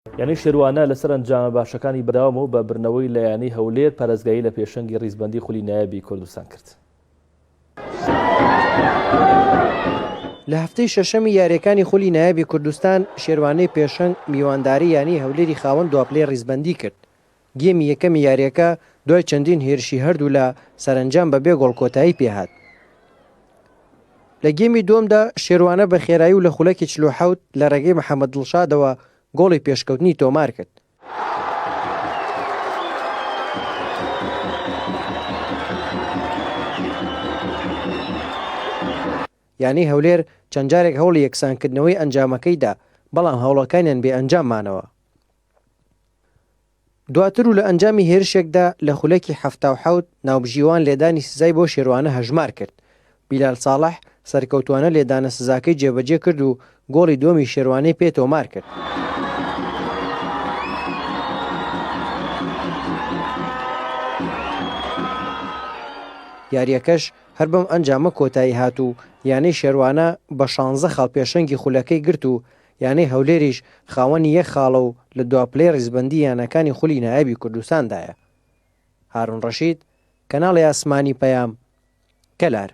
یعنی شێروانە لەسەر ئەنجامە باشەکانی بەداوام و بە برنەوەی لایەنی هەولێر پارێزگایی لە پێشەنگی ڕیزبەندی خولی نایابی کوردستان کرد. لە هەفتەی شەشەمی یاریەکانی خولی نایابی کوردستان شێروانەی پێشەنگ میوانداری یانی هەولێری خاوەن دوپلەی ڕیزبەندی کرد. گێمی یەکەمی یاریەکە دوای چەندین هێرشی هەردوو لە سەرنجام بەبێ گۆڵ کۆتایی پێهات. لە گێمی دووەمدا شێروانە بە خێرایی و لە خولەکی 47 لە ڕێگەی محەممەد دڵشادەوە گۆڵی پێشکەوتنی تۆمار کرد. یانی هەولێر چەند جارێک هەوڵی یەکسانکردنەوەی ئەنجامەکەیدا، بەڵام هەوڵەکانیان بێ ئەنجام مانەوە. دواتر و لە ئەنجامی هێرشێکدا لە خولەکی 77 ناوبژیوان لێدانی سزای بۆ شێروانە هەژمار کرد. بیلال ساڵح سەرکەوتوانە لێدانە سزاکەی جێبەجێ کرد و گۆڵی دووەمی شێروانەی پێ تۆمار کرد. یاریەکەش هەر بەم ئەنجامە کۆتایی هات و یانەی شێروانە بە 16 خاڵ پێشەنگی خولەکەی گرت و یانەی هەولێریش خاوەنی یەک خاڵە و لە دوپلەی ڕیزبەندی یانەکانی خولی نایابی کوردستاندایە. هارون ڕەشید، کەناڵی ئاسمانی پەیام، کەلار.